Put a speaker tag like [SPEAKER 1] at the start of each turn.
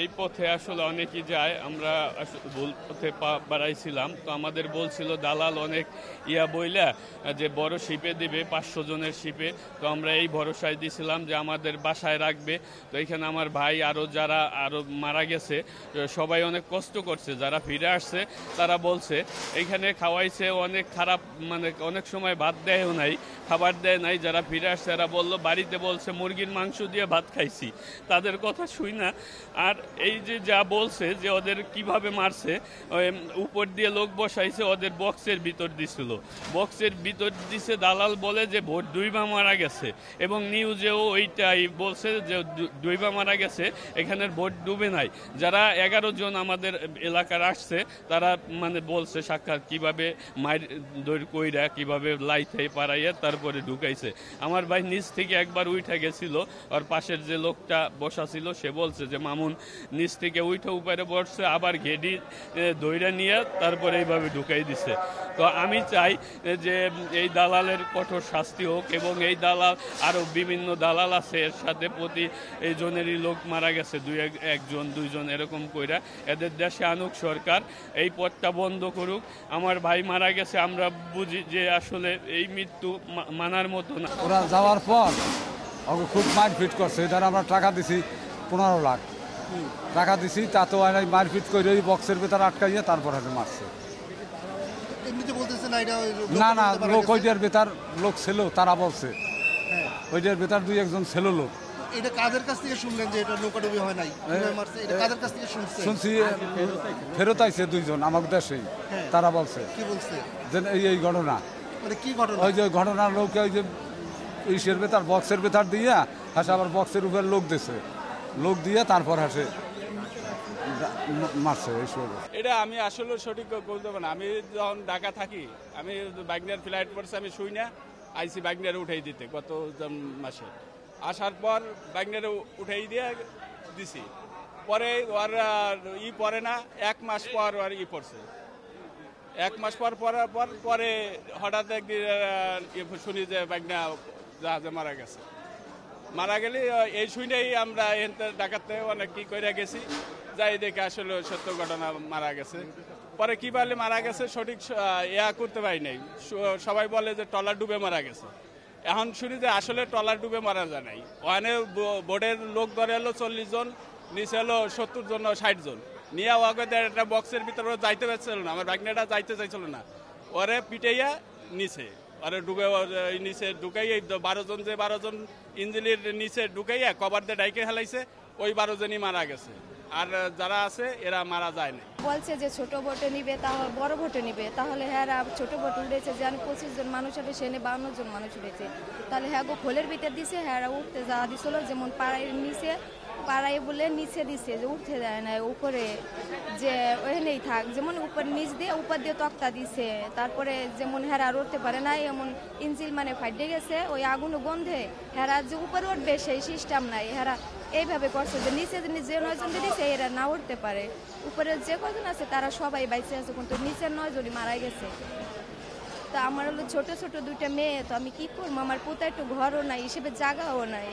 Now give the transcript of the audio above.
[SPEAKER 1] এই পথে আসলে অনেকেই যায়, আমরা ভুল পথে পা বাড়াইছিলাম। তো আমাদের বলছিল দালাল অনেক বইলা যে বড় শিপে দিবে, 500 জনের শিপে। তো আমরা এই ভরসায় দিছিলাম যে আমাদের বাসায় রাখবে। তো এখানে আমার ভাই যারা মারা গেছে, সবাই অনেক কষ্ট করছে। যারা ফিরে আসছে তারা বলছে এখানে খাওয়াইছে অনেক খারাপ, মানে অনেক সময় ভাত দেয়ও নাই, খাবার দেয় নাই। যারা ফিরে আসছে এরা বললো বাড়িতে বলছে মুরগির মাংস দিয়ে ভাত খাইছি। তাদের কথা শুই না। আর এই যে যা বলছে যে ওদের কিভাবে মারছে, উপর দিয়ে লোক বসাইছে, ওদের বক্সের ভিতর দিছিল, বক্সের ভিতর দিছে। দালাল বলে যে ভোট দুইবার মারা গেছে, এবং নিউজেও ওইটাই বলছে যে দুইবার মারা গেছে, এখানের ভোট ডুবে নাই। যারা 11 জন আমাদের এলাকার আসছে তারা মানে বলছে সাক্ষাৎ কিভাবে মায়ের দৈর কইরা কিভাবে লাইতে পারাইয়া তারপরে ঢুকাইছে। আমার ভাই নিচ থেকে একবার উঠে গেছিল, আর পাশের যে লোকটা বসা ছিল সে বলছে যে মামুন নিচ থেকে উঠে উপরে বসছে, আবার ঘেডি দইরা নিয়ে তারপরে এইভাবে ঢুকাই দিছে। তো আমি চাই যে এই দালালের কঠোর শাস্তি হোক, এবং এই দালাল আরও বিভিন্ন দালাল আছে এর সাথে, প্রতি এই জনেরই লোক মারা গেছে, একজন দুইজন এরকম কইরা। এদের দেশে আনুক সরকার, এই পথটা বন্ধ করুক। আমার ভাই মারা গেছে, আমরা বুঝি যে আসলে এই মৃত্যু মানার মতো না।
[SPEAKER 2] ওরা যাওয়ার পর ওকে খুব মারপিট করছে। ধর আমরা টাকা দিছি 15 লাখ টাকা দিছি, তাতেও মারপিট করে ওই বক্সের ভেতর আটকাইয়ে তারপর হাতে মারছে। না না, লোক ওইটার ভেতর লোক ছিল, তারা বলছে ওইটার ভেতর 2-1 ছিল লোক।
[SPEAKER 3] এটা কাদের কাছ থেকে শুনলেন যে এটা নৌকাডুবি হয় নাই, মারছে? এটা কাদের কাছ থেকে শুনছেন?
[SPEAKER 2] শুনছি ফেরত আইছে 2 জন আমার দেশেই, তারা বলছে
[SPEAKER 3] কি বলছে
[SPEAKER 2] যে এই ঘটনা।
[SPEAKER 3] মানে কি ঘটনা?
[SPEAKER 2] ওই যে ঘটনার লোককে ওই যে ইসের ভেতর বক্সের ভেতর দিয়া হাসে, আবার বক্সের উপরে লোক দিছে, লোক দিয়ে তারপর হাসে মারছে।
[SPEAKER 4] এটা আমি আসলে সঠিক বলতে পারবো না। আমি যখন ঢাকা থাকি, আমি বাইকনার ফ্লাইট পড়ছে, আমি শুই না, আইসি বাইকনারে উঠাই দিতে গত মাসে। আসার পর বাইকনারে উঠাই দিয়ে দিছি, পরে ওর পরে না 1 মাস পর ওর পড়ছে। 1 মাস পর পরার পর পরে হঠাৎ একদিন শুনি যে বাইকনা জাহাজে মারা গেছে। মারা গেলে এই শুনেই আমরা ঢাকাতে অনেক কি করে গেছি, যাই দেখে আসলে সত্য ঘটনা মারা গেছে। পরে কি বলে মারা গেছে সঠিক করতে পারি নাই। সবাই বলে যে ট্রলার ডুবে মারা গেছে। এখন শুনি যে আসলে ট্রলার ডুবে মারা যায় নাই। ওখানে বোর্ডের লোক ধরে এলো 40 জন, নিচে এলো 70 জন 60 জন নিয়ে ওকে একটা বক্সের ভিতরে যাইতে পারছিল না, আমার বাইকনাটা যাইতে চাইছিল না, ওরে পিটাইয়া নিচে আরে ডুবে নিচে ঢুকাইয়া 12 জন, যে 12 জন ইঞ্জিনের নিচে ঢুকাইয়া কভার দিয়ে ডাইকে হেলাইছে, ওই 12 জনই মারা গেছে। আর যারা আছে এরা মারা যায় না।
[SPEAKER 5] বলছে যে ছোট ভোটে নিবে, তাহলে বড় ভোটে নিবে, তাহলে হ্যাঁ ছোট ভোট উঠেছে যে 25 জন মানুষ হবে, সেনে 52 জন মানুষ উঠেছে, তাহলে হ্যাঁ গো খোলের ভিতর দিছে, হ্যাঁ উঠতে যাওয়া দিছিল, যেমন পাড়ায় নিচে পাড়ায় বলে নিচে দিছে যে উঠতে যায় না, উপরে যে ওখানেই থাক, যেমন উপর নিচ দিয়ে উপর দিয়ে তক্তা দিছে, তারপরে যেমন হেরা উঠতে পারে না, এমন ইঞ্জিল মানে ফাইটে গেছে, ওই আগুন গন্ধে হেরা যে উপরে উঠবে সেই সিস্টেম নাই। হেরা এইভাবে করছে যে নিচে যে 9 জন দিছে এরা না উঠতে পারে, উপরে যে কজন আছে তারা সবাই বাইচে আছে, কিন্তু নিচের 9 জনই মারা গেছে। তো আমার হলো ছোট ছোট 2টা মেয়ে, তো আমি কি করবো? আমার পোতা একটু ঘরও নাই, হিসেবে জায়গাও নাই।